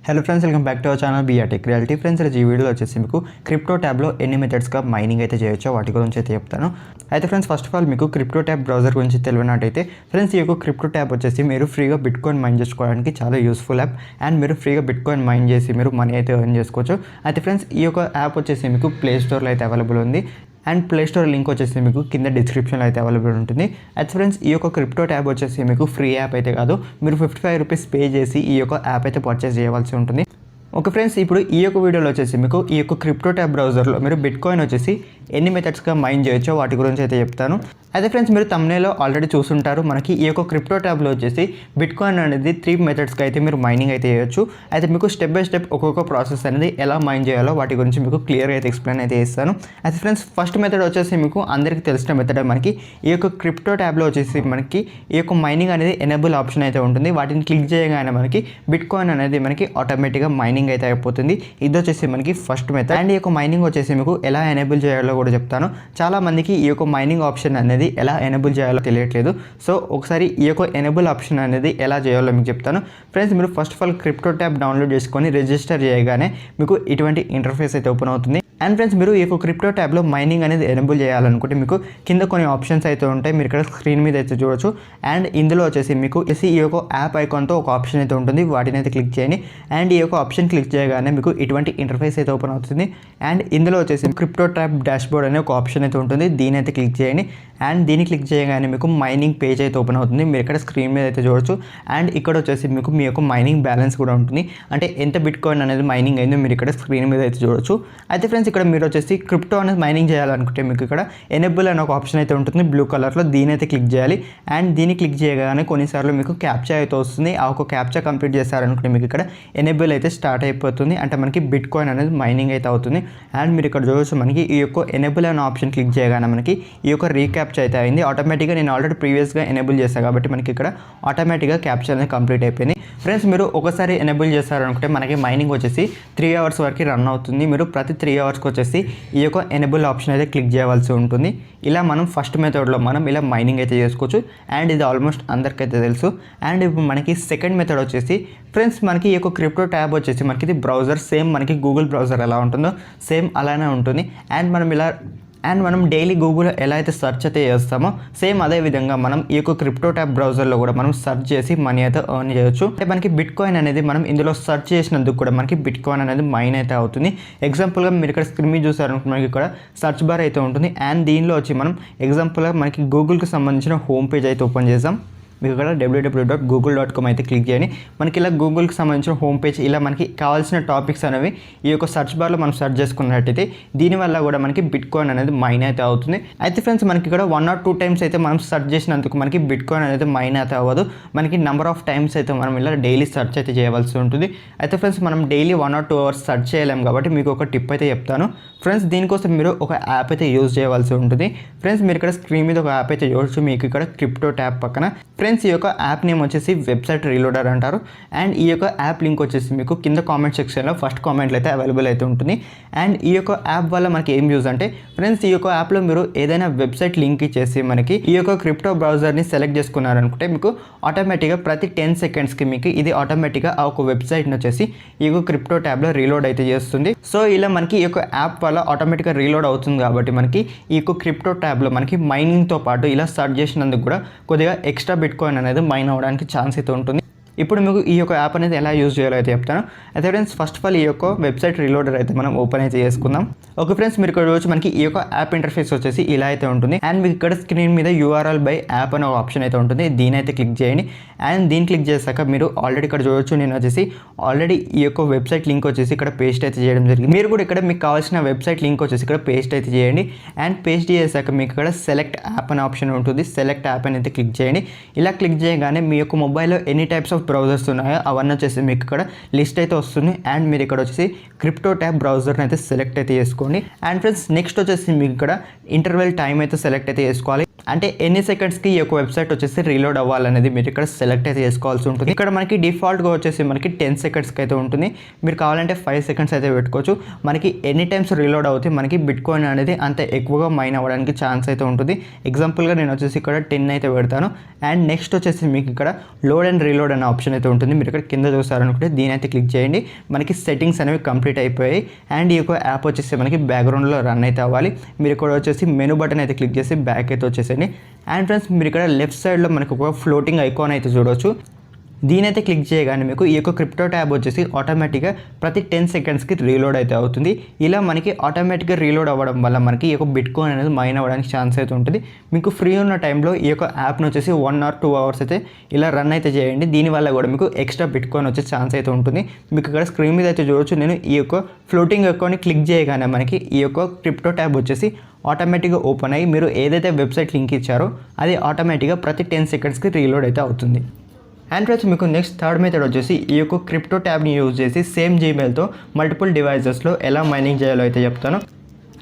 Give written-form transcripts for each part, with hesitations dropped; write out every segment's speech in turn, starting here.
Hello friends, welcome back to our channel BR tech reality. Friends, ఈ వీడియోలో వచ్చేసి మీకు క్రిప్టో ట్యాబ్లో ఎన్ని మెథడ్స్గా మైనింగ్ అయితే చేయొచ్చో వాటి గురించి అయితే చెప్తాను. అయితే ఫ్రెండ్స్, ఫస్ట్ ఆఫ్ ఆల్ మీకు క్రిప్టో ట్యాబ్ బ్రౌజర్ గురించి తెలియనట్టయితే ఫ్రెండ్స్, ఈ యొక్క క్రిప్టో ట్యాబ్ వచ్చేసి మీరు ఫ్రీగా బిట్కాయిన్ మైన్ చేసుకోవడానికి చాలా యూస్ఫుల్ యాప్. అండ్ మీరు ఫ్రీగా బిట్కాయిన్ మైన్ చేసి మీరు మనీ అయితే ఎర్న్ చేసుకోవచ్చు. అయితే ఫ్రెండ్స్, ఈ యొక్క యాప్ వచ్చేసి మీకు ప్లే స్టోర్లో అయితే అవైలబుల్ ఉంది. అండ్ ప్లే స్టోర్ లింక్ వచ్చేసి మీకు కింద డిస్క్రిప్షన్లో అయితే అవైలబుల్ ఉంటుంది. అయితే ఫ్రెండ్స్, ఈ యొక్క క్రిప్టో ట్యాబ్ వచ్చేసి మీకు ఫ్రీ యాప్ అయితే కాదు, మీరు 55 రూపీస్ పే చేసి ఈ యొక్క యాప్ అయితే పర్చేస్ చేయవలసి ఉంటుంది. ఓకే ఫ్రెండ్స్, ఇప్పుడు ఈ యొక్క వీడియోలో వచ్చేసి మీకు ఈ యొక్క క్రిప్టో ట్యాబ్ బ్రౌజర్లో మీరు బిట్కాయిన్ వచ్చేసి ఎన్ని మెథడ్స్గా మైన్ చేయొచ్చో వాటి గురించి అయితే చెప్తాను. అయితే ఫ్రెండ్స్, మీరు thumbnailలో ఆల్రెడీ చూస్తుంటారు. మనకి ఈ యొక్క క్రిప్టో ట్యాబ్లో వచ్చేసి బిట్కాయిన్ అనేది 3 మెథడ్స్గా అయితే మీరు మైనింగ్ అయితే చేయొచ్చు. అయితే మీకు స్టెప్ బై స్టెప్ ఒక్కొక్క ప్రాసెస్ అనేది ఎలా మైన్ చేయాలో వాటి గురించి మీకు క్లియర్గా అయితే ఎక్స్ప్లెయిన్ అయితే చేస్తాను. అయితే ఫ్రెండ్స్, ఫస్ట్ మెథడ్ వచ్చేసి మీకు అందరికీ తెలిసిన మెథడ్. మనకి ఈ యొక్క క్రిప్టో ట్యాబ్లో వచ్చేసి మనకి ఈ యొక్క మైనింగ్ అనేది ఎనేబుల్ ఆప్షన్ అయితే ఉంటుంది. వాటిని క్లిక్ చేయగానే మనకి బిట్కాయిన్ అనేది మనకి ఆటోమేటిక్గా మైనింగ్ అయితే అయిపోతుంది. ఇది వచ్చేసి మనకి ఫస్ట్ మెథడ్. అండ్ ఈ యొక్క మైనింగ్ వచ్చేసి మీకు ఎలా ఎనేబుల్ చేయాలో కూడా చెప్తాను. చాలా మందికి ఈ యొక్క మైనింగ్ ఆప్షన్ అనేది ఎలా ఎనేబుల్ చేయాలో తెలియట్లేదు. సో ఒకసారి ఈ యొక్క ఎనేబుల్ ఆప్షన్ అనేది ఎలా చేయాలో మీకు చెప్తాను. ఫ్రెండ్స్, మీరు first of all crypto tab download చేసుకొని రిజిస్టర్ చేయగానే మీకు ఇటువంటి ఇంటర్ఫేస్ అయితే ఓపెన్ అవుతుంది. అండ్ ఫ్రెండ్స్, మీరు ఈ యొక్క క్రిప్టో ట్యాబ్లో మైనింగ్ అనేది ఎనేబుల్ చేయాలనుకుంటే మీకు కింద కొన్ని ఆప్షన్స్ అయితే ఉంటాయి. మీరు ఇక్కడ స్క్రీన్ మీద అయితే చూడొచ్చు. అండ్ ఇందులో వచ్చేసి మీకు ఈ యొక్క యాప్ ఐకాన్తో ఒక ఆప్షన్ అయితే ఉంటుంది. వాటిని అయితే క్లిక్ చేయండి. అండ్ ఈ యొక్క ఆప్షన్ క్లిక్ చేయగానే మీకు ఇటువంటి ఇంటర్ఫేస్ అయితే ఓపెన్ అవుతుంది. అండ్ ఇందులో వచ్చేసి క్రిప్టో ట్యాబ్ డాష్బోర్డ్ అనే ఒక ఆప్షన్ అయితే ఉంటుంది. దీని అయితే క్లిక్ చేయండి. అండ్ దీన్ని క్లిక్ చేయగానే మీకు మైనింగ్ పేజ్ అయితే ఓపెన్ అవుతుంది. మీరు ఇక్కడ స్క్రీన్ మీద అయితే చూడొచ్చు. అండ్ ఇక్కడ వచ్చేసి మీకు మీ యొక్క మైనింగ్ బ్యాలెన్స్ కూడా ఉంటుంది. అంటే ఎంత బిట్కాయిన్ అనేది మైనింగ్ అయిందో మీరు ఇక్కడ స్క్రీన్ మీద అయితే చూడొచ్చు. అయితే ఫ్రెండ్స్, ఇక్కడ మీరు వచ్చేసి క్రిప్టో అనేది మైనింగ్ చేయాలనుకుంటే మీకు ఇక్కడ ఎనేబుల్ అనే ఒక ఆప్షన్ అయితే ఉంటుంది బ్లూ కలర్లో. దీని అయితే క్లిక్ చేయాలి. అండ్ దీన్ని క్లిక్ చేయగానే కొన్నిసార్లు మీకు క్యాప్చా అయితే వస్తుంది. ఆ ఒక క్యాప్చా కంప్లీట్ చేశారనుకుంటే మీకు ఇక్కడ ఎనేబుల్ అయితే స్టార్ట్ అయిపోతుంది. అంటే మనకి బిట్కాయిన్ అనేది మైనింగ్ అయితే అవుతుంది. అండ్ మీరు ఇక్కడ చూడొచ్చు, మనకి ఈ యొక్క ఎనేబుల్ అనే ఆప్షన్ క్లిక్ చేయగానే మనకి ఈ యొక్క రీక్యాప్చా అయితే అయింది. ఆటోమేటిక్గా నేను ఆల్రెడీ ప్రీవియస్గా ఎనేబుల్ చేశాను కాబట్టి మనకి ఇక్కడ ఆటోమేటిక్గా క్యాప్చా అనేది కంప్లీట్ అయిపోయింది. ఫ్రెండ్స్, మీరు ఒకసారి ఎనేబుల్ చేశారనుకుంటే మనకి మైనింగ్ వచ్చేసి 3 అవర్స్ వరకు రన్ అవుతుంది. మీరు ప్రతి 3 అవర్స్కి వచ్చేసి ఈ యొక్క ఎనేబుల్ ఆప్షన్ అయితే క్లిక్ చేయవలసి ఉంటుంది. ఇలా మనం ఫస్ట్ మెథడ్లో మనం ఇలా మైనింగ్ అయితే చేసుకోవచ్చు. అండ్ ఇది ఆల్మోస్ట్ అందరికైతే తెలుసు. అండ్ ఇప్పుడు మనకి సెకండ్ మెథడ్ వచ్చేసి ఫ్రెండ్స్, మనకి ఈ యొక్క క్రిప్టో ట్యాబ్ వచ్చేసి మనకి ఇది బ్రౌజర్ సేమ్ మనకి గూగుల్ బ్రౌజర్ ఎలా ఉంటుందో సేమ్ అలానే ఉంటుంది. అండ్ మనం డైలీ గూగుల్ ఎలా అయితే సెర్చ్ అయితే చేస్తామో సేమ్ అదే విధంగా మనం ఈ యొక్క క్రిప్టో ట్యాబ్ బ్రౌజర్లో కూడా మనం సెర్చ్ చేసి మనీ అయితే ఎర్న్ చేయొచ్చు. అంటే మనకి బిట్కాయిన్ అనేది మనం ఇందులో సెర్చ్ చేసినందుకు కూడా మనకి బిట్కాయిన్ అనేది మైన్ అయితే అవుతుంది. ఎగ్జాంపుల్గా మీరు ఇక్కడ స్క్రీన్ మీద చూసారనుకుంటే మనకి ఇక్కడ సెర్చ్ బార్ అయితే ఉంటుంది. అండ్ దీనిలో వచ్చి మనం ఎగ్జాంపుల్గా మనకి గూగుల్కి సంబంధించిన హోమ్ పేజ్ అయితే ఓపెన్ చేసాం. మీకు ఇక్కడ www.google.com అయితే క్లిక్ చేయండి. మనకి ఇలా గూగుల్కి సంబంధించిన హోమ్ పేజ్ ఇలా మనకి కావాల్సిన టాపిక్స్ అనేవి ఈ యొక్క సర్చ్ బార్లో మనం సెర్చ్ చేసుకున్నట్టయితే దీనివల్ల కూడా మనకి బిట్కాయిన్ అనేది మైన్ అయితే అవుతుంది. అయితే ఫ్రెండ్స్, మనకి ఇక్కడ 1 or 2 టైమ్స్ అయితే మనం సెర్చ్ చేసినందుకు మనకి బిట్కాయిన్ అనేది మైన్ అయితే అవ్వదు. మనకి నెంబర్ ఆఫ్ టైమ్స్ అయితే మనం ఇలా డైలీ సెర్చ్ అయితే చేయవలసి ఉంటుంది. అయితే ఫ్రెండ్స్, మనం డైలీ 1 or 2 అవర్స్ సెర్చ్ చేయలేము కాబట్టి మీకు ఒక టిప్ అయితే చెప్తాను. ఫ్రెండ్స్, దీనికోసం మీరు ఒక యాప్ అయితే యూజ్ చేయవలసి ఉంటుంది. ఫ్రెండ్స్, మీరు ఇక్కడ స్క్రీన్ మీద ఒక యాప్ అయితే చూడొచ్చు. మీకు ఇక్కడ క్రిప్టో ట్యాబ్ పక్కన ఫ్రెండ్స్ ఈ యొక్క యాప్ నేమ్ వచ్చేసి వెబ్సైట్ రీలోడర్ అంటారు. అండ్ ఈ యొక్క యాప్ లింక్ వచ్చేసి మీకు కింద కామెంట్ సెక్షన్లో ఫస్ట్ కామెంట్లో అయితే అవైలబుల్ అయితే ఉంటుంది. అండ్ ఈ యొక్క యాప్ వల్ల మనకి ఏం యూజ్ అంటే ఫ్రెండ్స్, ఈ యొక్క యాప్లో మీరు ఏదైనా వెబ్సైట్ లింక్ ఇచ్చేసి మనకి ఈ యొక్క క్రిప్టో బ్రౌజర్ని సెలెక్ట్ చేసుకున్నారనుకుంటే మీకు ఆటోమేటిక్గా ప్రతి 10 సెకండ్స్కి మీకు ఇది ఆటోమేటిక్గా ఆ ఒక వెబ్సైట్ని వచ్చేసి ఈ యొక్క క్రిప్టో ట్యాబ్లో రీలోడ్ అయితే చేస్తుంది. సో ఇలా మనకి ఈ యొక్క యాప్ వల్ల ఆటోమేటిక్గా రీలోడ్ అవుతుంది కాబట్టి మనకి ఈ యొక్క క్రిప్టో ట్యాబ్లో మనకి మైనింగ్తో పాటు ఇలా సెర్చ్ చేసినందుకు కూడా కొద్దిగా ఎక్స్ట్రా బిట్కాయిన్ అనేది మైన్ అవ్వడానికి ఛాన్స్ అయితే ఉంటుంది. ఇప్పుడు మీకు ఈ యొక్క యాప్ అనేది ఎలా యూజ్ చేయాలో అయితే చెప్తాను. అయితే ఫ్రెండ్స్, ఫస్ట్ ఆఫ్ ఆల్ ఈ యొక్క వెబ్సైట్ రీలోడర్ అయితే మనం ఓపెన్ అయితే చేసుకుందాం. ఓకే ఫ్రెండ్స్, మీరు ఇక్కడ వచ్చి మనకి ఈ యొక్క యాప్ ఇంటర్ఫేస్ వచ్చేసి ఇలా అయితే ఉంటుంది. అండ్ మీకు ఇక్కడ స్క్రీన్ మీద URL బై యాప్ అనే ఆప్షన్ అయితే ఉంటుంది. దీని అయితే క్లిక్ చేయండి. అండ్ దీన్ని క్లిక్ చేశాక మీరు ఆల్రెడీ ఇక్కడ చూడొచ్చు, నేను వచ్చేసి ఆల్రెడీ ఈ యొక్క వెబ్సైట్ లింక్ వచ్చేసి ఇక్కడ పేస్ట్ అయితే చేయడం జరిగింది. మీరు కూడా ఇక్కడ మీకు కావాల్సిన వెబ్సైట్ లింక్ వచ్చేసి ఇక్కడ పేస్ట్ అయితే చేయండి. అండ్ పేస్ట్ చేశాక మీకు ఇక్కడ సెలెక్ట్ యాప్ అనే ఆప్షన్ ఉంటుంది. సెలెక్ట్ యాప్ అని అయితే క్లిక్ చేయండి. ఇలా క్లిక్ చేయగానే మీ యొక్క మొబైల్లో ఎనీ టైప్స్ ఆఫ్ బ్రౌజర్స్ ఉన్నాయో అవన్నీ వచ్చేసి మీకు ఇక్కడ లిస్ట్ అయితే వస్తుంది. అండ్ మీరు ఇక్కడ వచ్చేసి క్రిప్టో ట్యాబ్ బ్రౌజర్ని అయితే సెలెక్ట్ అయితే చేసుకోండి. అండ్ ఫ్రెండ్స్, నెక్స్ట్ వచ్చేసి మీకు ఇక్కడ ఇంటర్వెల్ టైం అయితే సెలెక్ట్ అయితే చేసుకోవాలి. అంటే ఎన్ని సెకండ్స్కి ఈ యొక్క వెబ్సైట్ వచ్చేసి రీలోడ్ అవ్వాలనేది మీరు ఇక్కడ సెలెక్ట్ అయితే చేసుకోవాల్సి ఉంటుంది. ఇక్కడ మనకి డిఫాల్ట్గా వచ్చేసి మనకి 10 సెకండ్స్కి అయితే ఉంటుంది. మీరు కావాలంటే 5 సెకండ్స్ అయితే పెట్టుకోవచ్చు. మనకి ఎన్ని టైమ్స్ రీలోడ్ అవుతాయి మనకి బిట్కాయిన్ అనేది అంత ఎక్కువగా మైన్ అవ్వడానికి ఛాన్స్ అయితే ఉంటుంది. ఎగ్జాంపుల్గా నేను వచ్చేసి ఇక్కడ 10 అయితే పెడతాను. అండ్ నెక్స్ట్ వచ్చేసి మీకు ఇక్కడ లోడ్ అండ్ రీలోడ్ అనే ఆప్షన్ అయితే ఉంటుంది. మీరు ఇక్కడ కింద చూసారనుకుంటే దీని అయితే క్లిక్ చేయండి. మనకి సెట్టింగ్స్ అనేవి కంప్లీట్ అయిపోయాయి. అండ్ ఈ యొక్క యాప్ వచ్చేసి మనకి బ్యాక్గ్రౌండ్లో రన్ అయితే అవ్వాలి. మీరు ఇక్కడ వచ్చేసి మెనూ బటన్ అయితే క్లిక్ చేసి బ్యాక్ అయితే వచ్చేసి అండ్ ఫ్రెండ్స్ మీరు ఇక్కడ లెఫ్ట్ సైడ్లో మనకు ఒక ఫ్లోటింగ్ ఐకాన్ అయితే చూడవచ్చు. దీని అయితే క్లిక్ చేయగానే మీకు ఈ యొక్క క్రిప్టో ట్యాబ్ వచ్చేసి ఆటోమేటిక్గా ప్రతి 10 సెకండ్స్కి రీలోడ్ అయితే అవుతుంది. ఇలా మనకి ఆటోమేటిక్గా రీలోడ్ అవ్వడం వల్ల మనకి ఈ యొక్క బిట్కాయిన్ అనేది మైన్ అవ్వడానికి ఛాన్స్ అయితే ఉంటుంది. మీకు ఫ్రీ ఉన్న టైంలో ఈ యొక్క యాప్ను వచ్చేసి 1 or 2 hours అయితే ఇలా రన్ అయితే చేయండి. దీనివల్ల కూడా మీకు ఎక్స్ట్రా బిట్కాయిన్ వచ్చే ఛాన్స్ అయితే ఉంటుంది. మీకు ఇక్కడ స్క్రీన్ మీద అయితే చూడవచ్చు. నేను ఈ యొక్క ఫ్లోటింగ్ అకౌంట్ని క్లిక్ చేయగానే మనకి ఈ యొక్క క్రిప్టో ట్యాబ్ వచ్చేసి ఆటోమేటిక్గా ఓపెన్ అయ్యి మీరు ఏదైతే వెబ్సైట్ లింక్ ఇచ్చారో అది ఆటోమేటిక్గా ప్రతి 10 సెకండ్స్కి రీలోడ్ అయితే అవుతుంది. అండ్ ఫ్రెండ్స్ మీకు నెక్స్ట్ థర్డ్ మెథడ్ వచ్చేసి ఈ యొక్క క్రిప్టో ట్యాబ్ని యూజ్ చేసి సేమ్ జీమెయిల్తో మల్టిపుల్ డివైజెస్లో ఎలా మైనింగ్ చేయాలో అయితే చెప్తాను.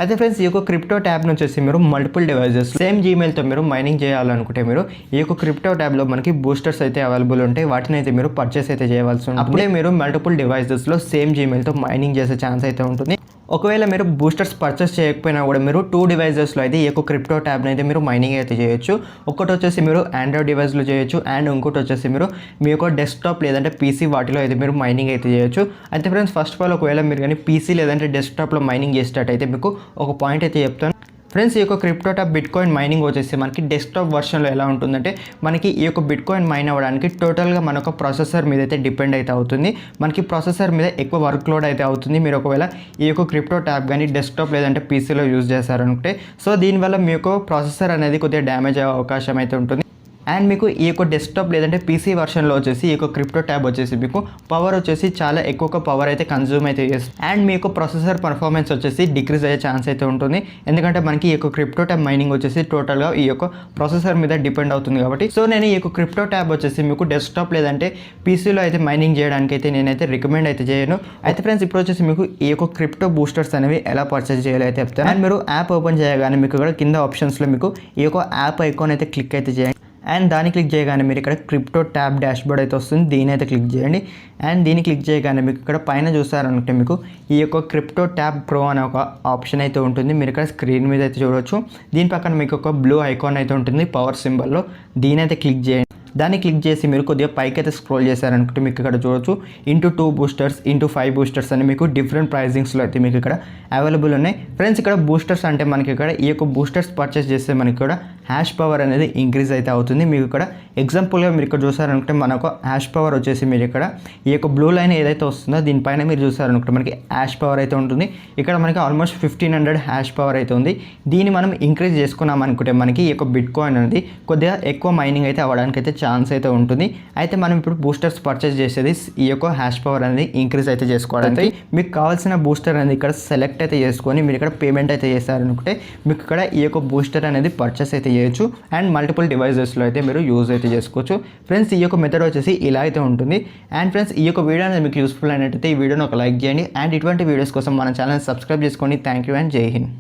అయితే ఫ్రెండ్స్ ఈ యొక్క క్రిప్టో ట్యాబ్ని వచ్చేసి మీరు మల్టిపుల్ డివైజెస్ సేమ్ జీమెయిల్తో మీరు మైనింగ్ చేయాలనుకుంటే మీరు ఈ యొక్క క్రిప్టో ట్యాబ్లో మనకి బూస్టర్స్ అయితే అవైలబుల్ ఉంటాయి. వాటిని అయితే మీరు పర్చేస్ అయితే చేయవలసి ఉంటుంది. అప్పుడే మీరు మల్టిపుల్ డివైజెస్లో సేమ్ జీమెయిల్తో మైనింగ్ చేసే ఛాన్స్ అయితే ఉంటుంది. ఒకవేళ మీరు బూస్టర్స్ పర్చేస్ చేయకపోయినా కూడా మీరు 2 డివైజెస్లో అయితే ఈ యొక్క క్రిప్టో ట్యాబ్ని అయితే మీరు మైనింగ్ అయితే చేయొచ్చు. ఒకటి వచ్చేసి మీరు ఆండ్రాయిడ్ డివైస్లో చేయొచ్చు. అండ్ ఇంకోటి వచ్చేసి మీరు మీ యొక్క డెస్క్టాప్ లేదంటే పీసీ వాటిలో అయితే మీరు మైనింగ్ అయితే చేయొచ్చు. అయితే ఫ్రెండ్స్ ఫస్ట్ ఆఫ్ ఆల్ ఒకవేళ మీరు కానీ పీసీ లేదంటే డెస్క్టాప్లో మైనింగ్ చేసేటట్టయితే మీకు ఒక పాయింట్ అయితే చెప్తాను. ఫ్రెండ్స్ ఈ యొక్క క్రిప్టో ట్యాబ్ బిట్కాయిన్ మైనింగ్ వచ్చేసి మనకి డెస్క్టాప్ వర్షన్లో ఎలా ఉంటుందంటే మనకి ఈ యొక్క బిట్కాయిన్ మైన్ అవ్వడానికి టోటల్గా మన ఒక ప్రాసెసర్ మీద అయితే డిపెండ్ అయితే అవుతుంది. మనకి ప్రాసెసర్ మీద ఎక్కువ వర్క్ లోడ్ అయితే అవుతుంది. మీరు ఒకవేళ ఈ యొక్క క్రిప్టో ట్యాబ్ కానీ డెస్క్టాప్ లేదంటే పీసీలో యూజ్ చేశారనుకుంటే సో దీనివల్ల మీ యొక్క ప్రాసెసర్ అనేది కొద్దిగా డ్యామేజ్ అయ్యే అవకాశం అయితే ఉంటుంది. అండ్ మీకు ఈ యొక్క డెస్క్టాప్ లేదంటే పీసీ వర్షన్లో వచ్చేసి ఈ యొక్క క్రిప్టో ట్యాబ్ వచ్చేసి మీకు పవర్ వచ్చేసి చాలా ఎక్కువ పవర్ అయితే కన్జ్యూమ్ అయితే చేస్తుంది. అండ్ మీ యొక్క ప్రాసెసర్ పర్ఫార్మెన్స్ వచ్చేసి డిక్రీజ్ అయ్యే ఛాన్స్ అయితే ఉంటుంది. ఎందుకంటే మనకి ఈ యొక్క క్రిప్టో ట్యాబ్ మైనింగ్ వచ్చేసి టోటల్గా ఈ యొక్క ప్రాసెసర్ మీద డిపెండ్ అవుతుంది కాబట్టి సో నేను ఈ యొక్క క్రిప్టో ట్యాబ్ వచ్చేసి మీకు డెస్క్టాప్ లేదంటే పీసీలో అయితే మైనింగ్ చేయడానికి అయితే నేనైతే రికమెండ్ అయితే చేయను. అయితే ఫ్రెండ్స్ ఇప్పుడు వచ్చేసి మీకు ఈ యొక్క క్రిప్టో బూస్టర్స్ అనేవి ఎలా పర్చేస్ చేయాలో అయితే చెప్తాను. అండ్ మీరు యాప్ ఓపెన్ చేయగానే మీకు ఇక్కడ కింద ఆప్షన్స్లో మీకు ఈ యొక్క యాప్ ఐకాన్ అయితే క్లిక్ అయితే చేయండి. అండ్ దాన్ని క్లిక్ చేయగానే మీరు ఇక్కడ క్రిప్టో ట్యాబ్ డాష్బోర్డ్ అయితే వస్తుంది. దీని అయితే క్లిక్ చేయండి. అండ్ దీన్ని క్లిక్ చేయగానే మీకు ఇక్కడ పైన చూసారనుకుంటే మీకు ఈ యొక్క క్రిప్టో ట్యాబ్ ప్రో అనే ఒక ఆప్షన్ అయితే ఉంటుంది. మీరు ఇక్కడ స్క్రీన్ మీద అయితే చూడవచ్చు. దీని పక్కన మీకు ఒక బ్లూ ఐకాన్ అయితే ఉంటుంది పవర్ సింబల్లో. దీని అయితే క్లిక్ చేయండి. దాన్ని క్లిక్ చేసి మీరు కొద్దిగా పైకి అయితే స్క్రోల్ చేశారనుకుంటే మీకు ఇక్కడ చూడవచ్చు *2 బూస్టర్స్ *5 బూస్టర్స్ అని మీకు డిఫరెంట్ ప్రైజింగ్స్లో అయితే మీకు ఇక్కడ అవైలబుల్ ఉన్నాయి. ఫ్రెండ్స్ ఇక్కడ బూస్టర్స్ అంటే మనకి ఇక్కడ ఈ యొక్క బూస్టర్స్ పర్చేస్ చేస్తే మనకి కూడా హ్యాష్ పవర్ అనేది ఇంక్రీజ్ అయితే అవుతుంది. మీకు ఇక్కడ ఎగ్జాంపుల్గా మీరు ఇక్కడ చూసారనుకుంటే మనకు హ్యాష్ పవర్ వచ్చేసి మీరు ఇక్కడ ఈ యొక్క బ్లూ లైన్ ఏదైతే వస్తుందో దీనిపైన మీరు చూసారనుకుంటే మనకి హ్యాష్ పవర్ అయితే ఉంటుంది. ఇక్కడ మనకి ఆల్మోస్ట్ 1500 హ్యాష్ పవర్ అయితే ఉంది. దీన్ని మనం ఇంక్రీజ్ చేసుకున్నాం అనుకుంటే మనకి ఈ యొక్క బిట్కాయిన్ అనేది కొద్దిగా ఎక్కువ మైనింగ్ అయితే అవ్వడానికి అయితే ఛాన్స్ అయితే ఉంటుంది. అయితే మనం ఇప్పుడు బూస్టర్స్ పర్చేస్ చేసేది ఈ యొక్క హ్యాష్ పవర్ అనేది ఇంక్రీజ్ అయితే చేసుకోవడానికి మీకు కావాల్సిన బూస్టర్ అనేది ఇక్కడ సెలెక్ట్ అయితే చేసుకొని మీరు ఇక్కడ పేమెంట్ అయితే చేశారనుకుంటే మీకు ఇక్కడ ఈ యొక్క బూస్టర్ అనేది పర్చేస్ అయితే చేయొచ్చు. అండ్ మల్టిపుల్ డివైజెస్లో అయితే మీరు యూజ్ అయితే చేసుకోవచ్చు. ఫ్రెండ్స్ ఈ యొక్క మెథడ్ వచ్చేసి ఇలా అయితే ఉంటుంది. అండ్ ఫ్రెండ్స్ ఈ యొక్క వీడియో అనేది మీకు యూస్ఫుల్ అయినట్టయితే ఈ వీడియోని ఒక లైక్ చేయండి. అండ్ ఇటువంటి వీడియోస్ కోసం మన ఛానల్ సబ్స్క్రైబ్ చేసుకోండి. థ్యాంక్ యూ అండ్ జై హింద్.